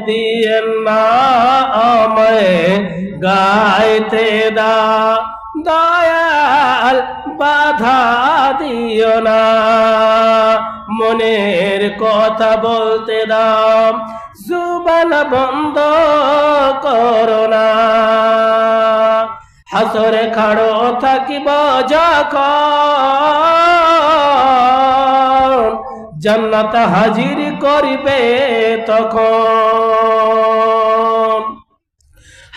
দিয়েন না আমায় গাইতে দাও, দয়াল বাধা দিও না, মনের কথা বলতে দাও, জুবান বন্ধ করো না। হাসরে খাড়ো থাকিব যখন, জান্নাত হাজির করিবে তখন।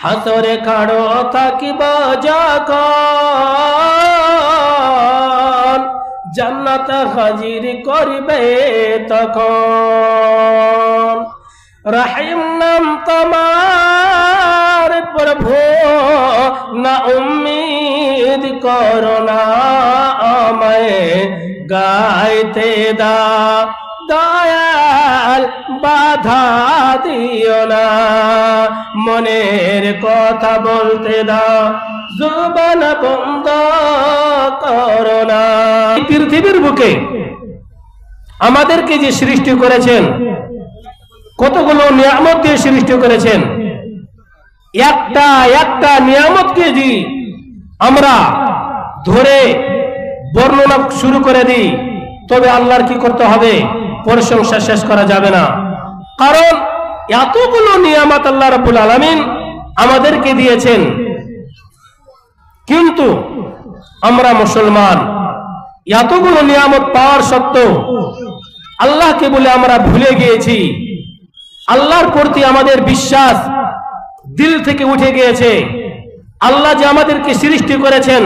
হাসরে খাড়ো থাকিব যখন, জান্নাত হাজির করিবে তখন। রহিম নাম তোমার প্রভু, না উম্মিদ করো না আমায় গাইতে দাও, দয়াল বাধা দিও না, মনের কথা বলতে দাও, জুবান বন্ধ করো না। পৃথিবীর বুকে আমাদেরকে যে সৃষ্টি করেছেন, কতগুলো নিয়ামত দিয়ে সৃষ্টি করেছেন, একটা একটা নিয়ামতকে যদি আমরা ধরে বর্ণনা শুরু করে দিই তবে আল্লাহর কি করতে হবে, প্রশংসা শেষ করা যাবে না। কারণ এতগুলো নিয়ামত আল্লাহ রাব্বুল আলামিন আমাদেরকে দিয়েছেন, কিন্তু আমরা মুসলমান এতগুলো নিয়ামত পাওয়ার সত্ত্বেও আল্লাহকে বলে আমরা ভুলে গিয়েছি। আল্লাহর প্রতি আমাদের বিশ্বাস দিল থেকে উঠে গিয়েছে। আল্লাহ যে আমাদেরকে সৃষ্টি করেছেন,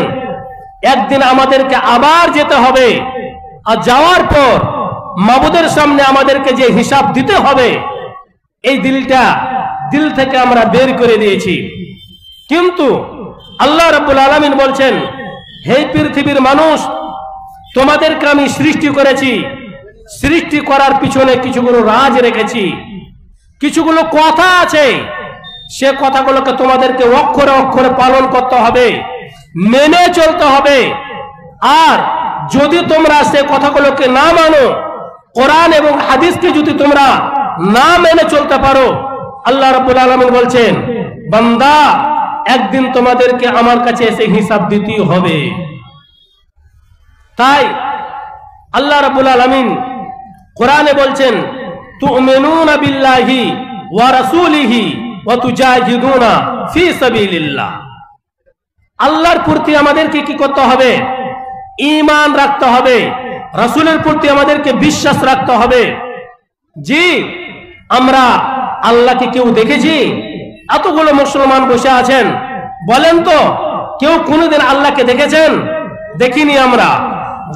একদিন আমাদেরকে আবার যেতে হবে, আর যাওয়ার পর মাবুদের সামনে আমাদেরকে যে হিসাব দিতে হবে, এই দিল থেকে আমরা বের করে দিয়েছি। কিন্তু আল্লাহ রাব্বুল আলামিন বলছেন, হে পৃথিবীর মানুষ, তোমাদেরকে আমি সৃষ্টি করেছি, সৃষ্টি করার পিছনে কিছুগুলো রাজ রেখেছি, কিছুগুলো কথা আছে, সে কথাগুলোকে তোমাদেরকে অক্ষরে অক্ষরে পালন করতে হবে, মেনে চলতে হবে। আর যদি তোমরা সে কথাগুলোকে না মানো, কোরআন এবং হাদিসকে যদি তোমরা না মেনে চলতে পারো, আল্লাহ রাব্বুল আলামিন বলছেন, বান্দা একদিন তোমাদেরকে আমার কাছে এসে হিসাব দিতে হবে। তাই আল্লাহ রাব্বুল আলামিন কোরআনে বলছেন, তুমিনুনা বিল্লাহি ওয়া রাসূলিহি ওয়া তুজাহিদুনা ফি সাবিলিল্লাহ। আল্লাহর প্রতি আমাদেরকে কি করতে হবে, ঈমান রাখতে হবে, রাসূলের প্রতি আমাদেরকে বিশ্বাস রাখতে হবে। জি, আমরা আল্লাহকে কেউ দেখেছি? এতগুলো মুসলমান বসে আছেন, বলেন তো কেউ কোনোদিন আল্লাহকে দেখেছেন? দেখিনি। আমরা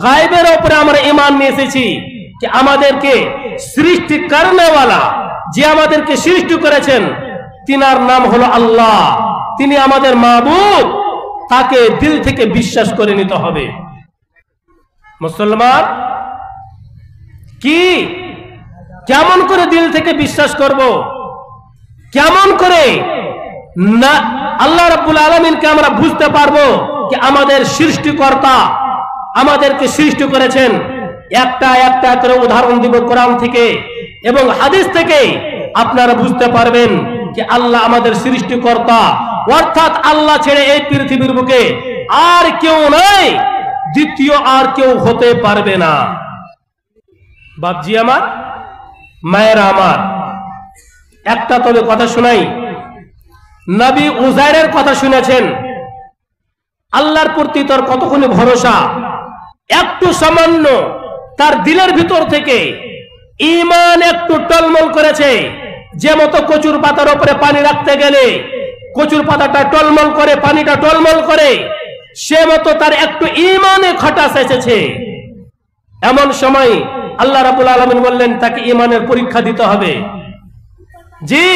গায়বের উপরে আমরা ঈমান নিয়ে এসেছি যে আমাদেরকে সৃষ্টি করনেওয়ালা, যে আমাদেরকে সৃষ্টি করেছেন, তিনার নাম হলো আল্লাহ, তিনি আমাদের মাবুদ, তাকে দিল থেকে বিশ্বাস করে নিতে হবে। মুসলমান কি কেমন করে দিল থেকে বিশ্বাস করব? কেমন করে না আল্লাহ রাব্বুল আলামিনকে আমরা বুঝতে পারবো যে আমাদের সৃষ্টিকর্তা আমাদেরকে সৃষ্টি করেছেন? একটা একটা করে উদাহরণ দিব কোরআন থেকে এবং হাদিস থেকে, আপনারা বুঝতে পারবেন যে আল্লাহ আমাদের সৃষ্টিকর্তা, অর্থাৎ আল্লাহ ছেড়ে এই পৃথিবীর বুকে আর কেউ নাই, দ্বিতীয় আর কেউ হতে পারবে না। বাপজি আমার, মায়েরা আমার, একটা তবে কথা শোনাই। নবী উজাইরের কথা শুনেছেন, আল্লাহর প্রতি তার কতখানি ভরসা, একটু সামান্য তার দিলের ভিতর থেকে ঈমান একটু টলমল করেছে। যে মতো কচুর পাতার উপরে পানি রাখতে গেলে কচুর পাতাটা টলমল করে, পানিটা টলমল করে, সে মতো তার একটু ঈমানে খটাস এসেছে। এমন সময় আল্লাহ রাব্বুল আলামিন বললেন তাকে ঈমানের পরীক্ষা দিতে হবে। জি,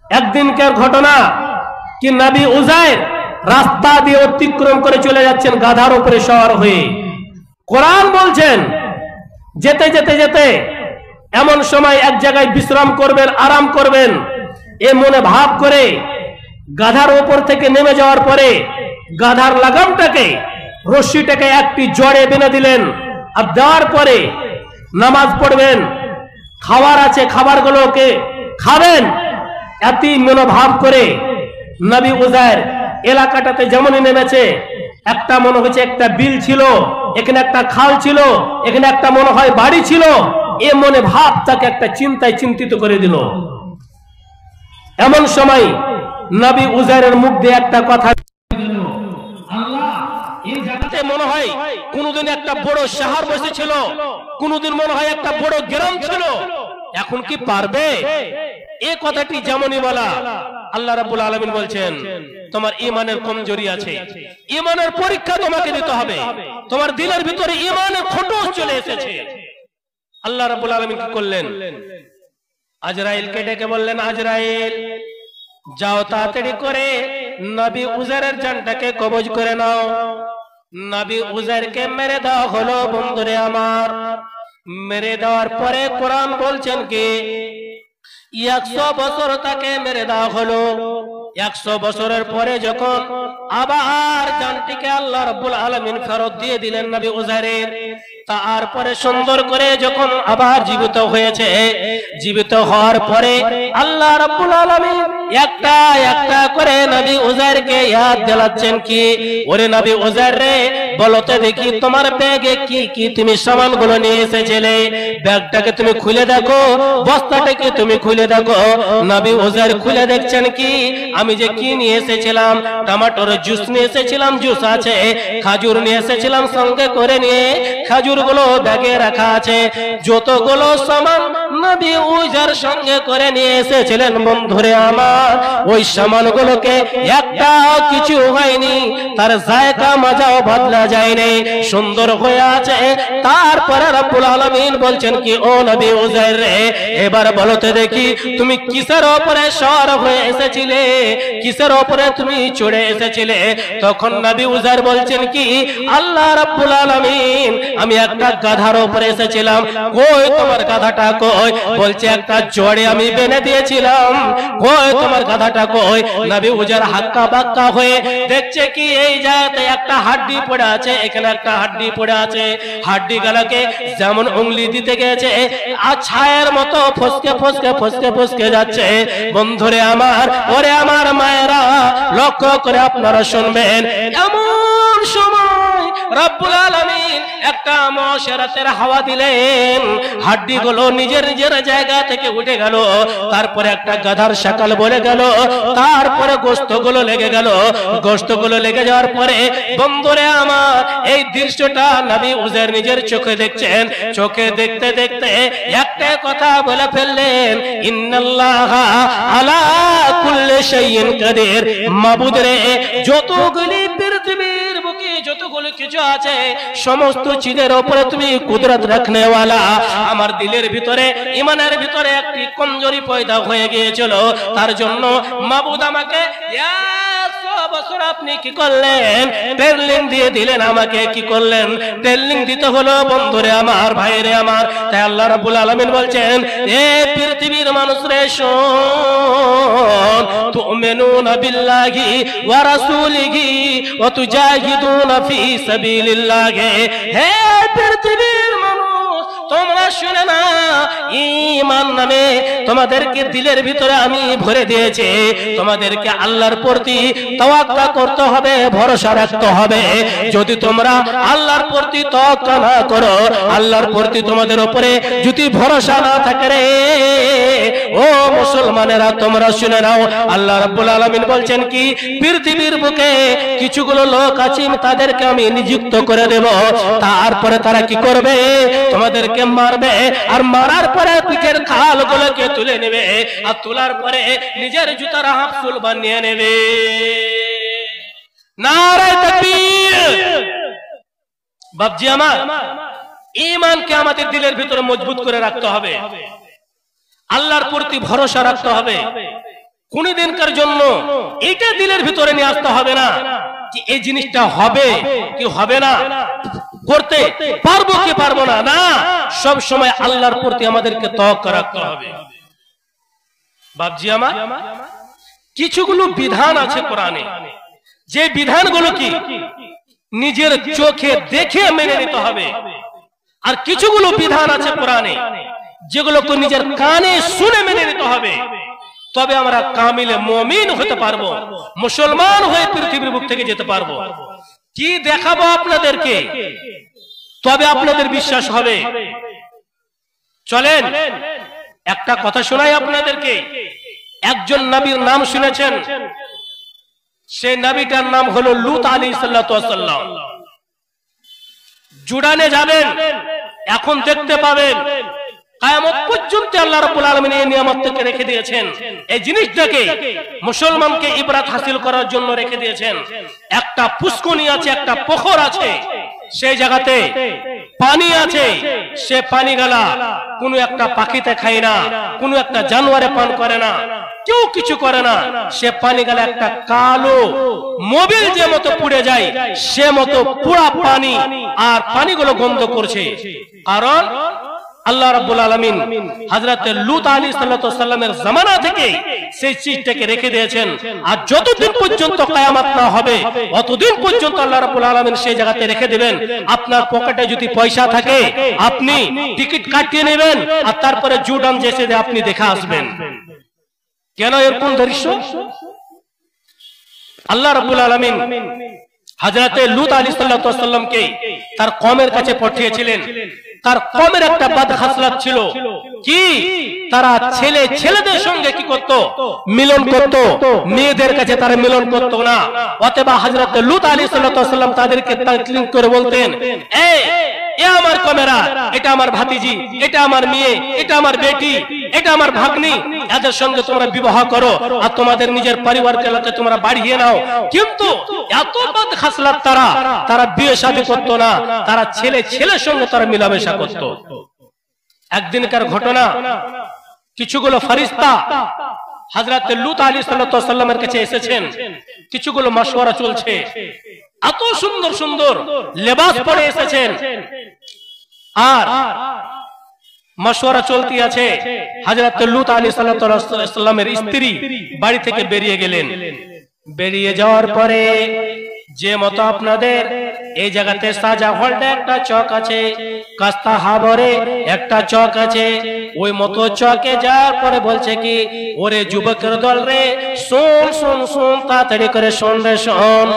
একদিনকার ঘটনা কি নবী উজাইর রাস্তা দিয়ে অতিক্রম করে চলে যাচ্ছেন গাধার উপরে সওয়ার হয়ে। কোরআন বলছেন যেতে যেতে যেতে এমন সময় এক জায়গায় বিশ্রাম করবেন, আরাম করবেন, এ মনে ভাব করে গাধার উপর থেকে নেমে যাওয়ার পরে গাধার লাগামটাকে, রশ্মিটাকে একটি জড়ে বেঁধে দিলেন। আর দেওয়ার পরে নামাজ পড়বেন, খাবার আছে, খাবারগুলোকে খাবেন, এতই মনোভাব করে নবী উজাইর এলাকাটাতে যেমনই নেমেছে, একটা মনে হচ্ছে একটা বিল ছিল, এখানে একটা খাল ছিল, এখানে একটা মনে হয় বাড়ি ছিল, এ মনে ভাব তাকে একটা চিন্তায় চিন্তিত করে দিল। এমন সময় নবী উজাইরের মুখ দিয়ে একটা কথা, আল্লাহ এই জায়গাতে মনে হয় কোনদিন একটা বড় শহর বসেছিল, কোনদিন মনে হয় একটা বড় গ্রাম ছিল, এখন কি পারবে? এই কথাটি যেমনই বলা, আল্লাহ রাব্বুল আলামিন বলছেন তোমার ঈমানের কমজোরি আছে, ঈমানের পরীক্ষা তোমাকে দিতে হবে, তোমার দিলের ভিতরে ঈমানের খোঁটস চলে এসেছে। আল্লাহ রাব্বুল আলামিন কি করলেন? আজরাইলকে ডেকে বললেন, আজরাইল যাও তাড়াতাড়ি করে নবী উজাইরের জানটাকে কবজ করে নাও। নবী উজাইরকে মেরে দেওয়া হলো। বন্ধুরে আমার, মেরে দেওয়ার পরে কোরআন বলছেন কি 100 বছর তাকে মেরে দেওয়া হলো। 100 বছরের পরে যখন আবার জানটিকে আল্লাহ রাব্বুল আলামিন ফেরত দিয়ে দিলেন নবী উজাইরের, তারপরে সুন্দর করে যখন আবার জীবিত হয়েছে, জীবিত হওয়ার পরে আল্লাহ রাব্বুল আলামিন একটা একটা করে নবী উজাইরকে ইয়াদ দিলাচ্ছেন কি, ওরে নবী উজাইর রে, বলতে দেখি তোমার ব্যাগে কি কি তুমি সামানগুলো নিয়ে এসেছিলে, ব্যাগটাকে তুমি খুলে দেখো, বস্তাটাকে তুমি খুলে দেখো। নবী উজাইর খুলে দেখছেন কি, আমি যে কি নিয়ে এসেছিলাম, টমেটোর জুস নিয়ে এসেছিলাম, জুস আছে, খাজুর নিয়ে এসেছিলাম সঙ্গে করে নিয়ে, খাজুর গুলো ব্যাগে রাখা আছে, যতগুলো সামান নবী উজাইর সঙ্গে করে নিয়ে এসেছিলেন বন্ধুরে আমার, ওই সামানগুলোকে একটা কিছু হয়নি, তার জায়গা মজাও বদলা যায়নি, সুন্দর হয়ে আছে। তারপরে রাব্বুল আলামিন বলছেন কি, ও নবী উজাইর রে, এবার বলতে দেখি তুমি কিসের উপরে সওয়ার হয়ে এসেছিলে, কিসের উপরে তুমি চড়ে এসেছিলে? তখন নবী উজাইর বলছেন কি, আল্লাহ রাব্বুল আলামিন আমি একটা গাধার উপরে এসেছিলাম। কই তোমার গাধাটা কই? বলছে একটা জড়ে আমি বেঁধে দিয়েছিলাম। কই তোমার গাধাটা কই? নবী উজাইর হাক্কা বাক্কা হয়ে দেখছে কি এই জায়গাতে একটা হাড্ডি পড়ে আছে, এখানে একটা হাড্ডি পড়ে আছে, হাড্ডি গালাকে যেমন উংলি দিতে গেছে আর ছায়ের মতো ফসকে ফসকে ফসকে ফসকে যাচ্ছে। বন্ধুরে আমার, ওরে আমার মায়েরা, লক্ষ্য করে আপনারা শুনবেন, এমন সময় রব্বুল আলামিন একটা মশরাতের হাওয়া দিলেন, হাড্ডিগুলো নিজের নিজের জায়গা থেকে উঠে গেল, তারপরে একটা গাধার শাকাল বলে গেল, তারপরে গোশতগুলো লেগে গেল। গোশতগুলো লেগে যাওয়ার পরে বন্ধুরে আমার, এই দৃশ্যটা নবী উজাইর নিজের চোখে দেখছেন। চোখে দেখতে দেখতে একটা কথা বলে ফেললেন, ইন্নাল্লাহা আলা কুল্লি শাইইন কাদির। মাবুদ রে, যতগুলি পৃথিবীর বুকে যতগুলো কিছু আছে সমস্ত চিজের উপরে তুমি কুদরত রাখনেওয়ালা। আমার দিলের ভিতরে, ঈমানের ভিতরে একটি কমজোরি পয়দা হয়ে গিয়েছিল, তার জন্য মাবুদ আমাকে 100 বছর আপনি কি করলেন? ট্রেনিং দিয়ে দিলেন আমাকে। কি করলেন? ট্রেনিং দিতে হলো বন্ধুরে আমার, ভাইরে আমার। তাই আল্লাহ রাব্বুল আলামিন বলছেন, এ পৃথিবীর মানুষ রে শোন, তুমিনুনা বিল্লাহি ওয়া রাসূলিহি ওয়া তুজাহিদুনা ফি সাবিলিল্লাহি। হে পৃথিবীর মানুষ, তোমরা শুনে না, ঈমান নামে তোমাদেরকে দিলের ভিতরে আমি ভরে দিয়েছি। তোমাদেরকে আল্লাহর প্রতি তাওয়াক্কুল করতে হবে, ভরসা রাখতে হবে। যদি তোমরা আল্লাহর প্রতি তাওয়াক্কুল না করো, আল্লাহর প্রতি তোমাদের উপরে যদি ভরসা না থাকে রে, ও মুসলমানেরা তোমরা শুনে নাও, আল্লাহ রাব্বুল আলামিন বলছেন কি, পৃথিবীর বুকে কিছুগুলো লোক আছে, তাদেরকে আমি নিযুক্ত করে দেব। তারপরে তারা কি করবে? তোমাদেরকে মারবে, আর মারার পরে পিঠের খালগুলোকে তুলে নেবে, আর তোলার পরে নিজের জুতার হাফসুল বানিয়ে নেবে। নারে তাকবীর! বাপজি আমার, ঈমানকে আমাদের দিলের ভিতরে মজবুত করে রাখতে হবে, আল্লাহর প্রতি ভরসা রাখতে হবে। কোন দিনকার জন্য এটা দিলের ভিতরে নিয়ে আসতে হবে না যে এই জিনিসটা হবে কি হবে না, করতে পারবো কি পারবো না। না, সব সময় আল্লাহর প্রতি আমাদেরকে তাওয়াক্কুল রাখতে হবে। বাপজি আমার, কিছুগুলো বিধান আছে কোরআনে, যে বিধানগুলো কি নিজের চোখে দেখে মেনে নিতে হবে। আর কিছুগুলো বিধান আছে কোরআনে, যেগুলোকে নিজের কানে শুনে মেনে নিতে হবে, তবে আমরা কামিলে মুমিন হতে পারবো, মুসলমান হয়ে পৃথিবীর বুক থেকে যেতে পারবো। কি দেখাবো আপনাদেরকে, তবে আপনাদের বিশ্বাস হবে। চলেন একটা কথা শোনাই আপনাদেরকে। একজন নবীর নাম শুনেছেন, সেই নবীটার নাম হলো লূত আলাইহিস সালাতু ওয়াস সালাম। জুড়ানে যাবেন, এখন দেখতে পাবেন কিয়ামত পর্যন্ত আল্লাহ রাব্বুল আলামিন এই নিয়ামতটাকে রেখে দিয়েছেন। এই জিনিসটাকে মুসলমানকে ইবরাত হাসিল করার জন্য রেখে দিয়েছেন। একটা পুষ্করণী আছে, একটা পুকুর আছে, সেই জায়গাতে পানি আছে। সে পানি গালা কোনো একটা পাখিতে খায় না, কোনো একটা জানোয়ারে পান করে না, কেউ কিছু করে না। সে পানি গালা একটা কালো মোবিল যে মতো পুড়ে যায়, সে মতো পুরা পানি, আর পানিগুলো গন্ধ করছে। কারণ আল্লাহ রাব্বুল আলামিন হযরত লূত আলাইহিস সালামের জামানা থেকে সেই চিজটাকে রেখে দিয়েছেন। আর যতদিন পর্যন্ত কিয়ামত না হবে ততদিন পর্যন্ত আল্লাহ রাব্বুল আলামিন সেই জায়গাতে রেখে দিবেন। আপনার পকেটে যদি পয়সা থাকে, আপনি টিকিট কাটিয়ে নেবেন, আর তারপরে জুডান যেসে আপনি দেখে আসবেন। কেন এরকম দৃশ্য? আল্লাহ রাব্বুল আলামিন হযরত লূত আলাইহিস সালামকে তার কওমের কাছে পাঠিয়েছিলেন। তার কওমের একটা বদ খাসলাত ছিল কি, তারা ছেলেদের সঙ্গে কি করত? মিলন করত, মেয়েদের কাছে তারা মিলন করত না। অতএব হযরত লূত আলাইহিস সালাম তাদেরকে তাকলিম করে বলতেন, এ আমার কমেরা, এটা আমার ভাতিজি, এটা আমার মেয়ে, এটা আমার বেটি, এটা আমার ভাগ্নি, এদের সঙ্গে তোমরা বিবাহ করো আর তোমাদের নিজের পরিবারকে তোমরা বাড়িয়ে নাও। কিন্তু এত বদ খাসলাত তারা বিয়ে শাদী করতো না, তারা ছেলের সঙ্গে তারা মিলামেশা করত। একদিনকার ঘটনা, কিছুগুলো ফেরেশতা হযরত লূত আলাইহিস সালামের কাছে এসেছেন। কিছুগুলো মাশওয়ারা চলছে, এত সুন্দর সুন্দর লেবাস পরে এসেছেন, আর মাশওয়ারা চলতি আছে। হযরত লূত আলাইহিস সালামের স্ত্রী বাড়ি থেকে বেরিয়ে গেলেন। বেরিয়ে যাওয়ার পরে যে মতো আপনাদের এই জায়গাতে সাজা হলডে একটা চক আছে, কাস্তা হাবরে একটা চক আছে, ওই মতো চকে যাওয়ার পরে বলছে কি, ওরে যুবকের দল রে, শোন শোন শোন, তাড়াতাড়ি করে শোন রে শোন,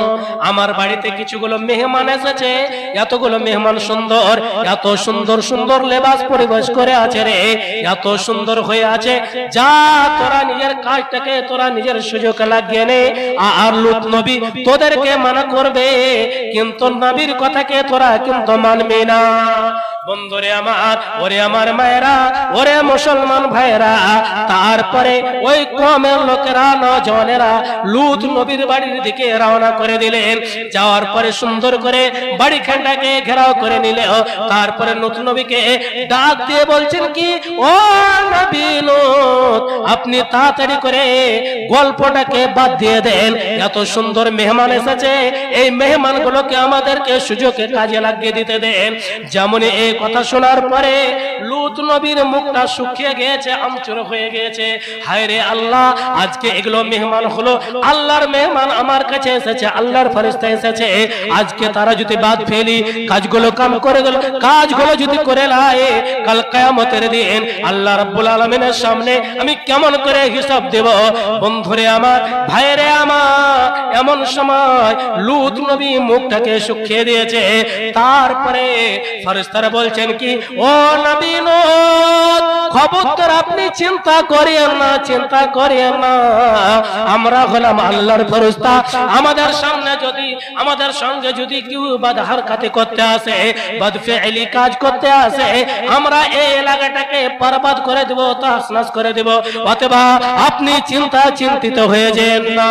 আমার বাড়িতে কিছুগুলো মেহমান এসেছে। এতগুলো মেহমান সুন্দর, এত সুন্দর সুন্দর লেবাস পরিবেশ করে আছে রে, এত সুন্দর হয়ে আছে। যা তোরা নিজের কাজটাকে তোরা নিজের সুযোগে লাগিয়ে নে। আর লূত নবী তোদেরকে মানা করবে, কিন্তু নবীর কথাকে তোরা কিন্তু মানবি না। বন্ধুরে আমার, ওরে আমার মায়েরা, ওরে মুসলমান ভাইরা, তারপরে ওই কওমের লোকেরা, নওজওয়ানেরা লূত নবীর বাড়ির দিকে রওনা করে দিলেন। যাওয়ার পরে সুন্দর করে বাড়িখানটাকে ঘেরাও করে নিলে, তারপরে লূত নবীকে ডাক দিয়ে বলছেন কি, ও নবী লূত, আপনি তাড়াতাড়ি করে গল্পটাকে বাদ দিয়ে দেন। এত সুন্দর মেহমান এসেছে, এই মেহমানগুলোকে আমাদেরকে সুযোগে কাজে লাগিয়ে দিতে দেন। যেমন এই কথা শোনার পরে লূত নবীর মুখটা শুকিয়ে গিয়েছে, আমচুর হয়ে গিয়েছে। হায় রে আল্লাহ, আজকে এগুলো মেহমান হলো, আল্লাহর মেহমান আমার কাছে এসেছে, আল্লাহর ফেরেশতা এসেছে। আজকে তারা যদি বাদ ফেলি, কাজগুলো কাম করে গেল, কাজগুলো যদি করে লাই, কাল কিয়ামতের দিন আল্লাহ রাব্বুল আলামিনের সামনে আমি কেমন করে হিসাব দেব? বন্ধুরে আমার, ভাইরে আমার, এমন সময় লূত নবী মুখটাকে শুকিয়ে দিয়েছে। তারপরে ফেরেশতারা বলছেন কি, ও নবী লূত, খবরদার আপনি চিন্তা করিয়েন না, চিন্তা করিয়েন না, আমরা হলাম আল্লাহর ফেরেশতা। আমাদের সামনে যদি, আমাদের সঙ্গে যদি কেউ বদহরকতি করতে আসে, বদফিলি কাজ করতে আসে, আমরা এই এলাকাটাকে বরবাদ করে দেব, তছনছ করে দেব। অতএব আপনি চিন্তিত হয়ে যান না।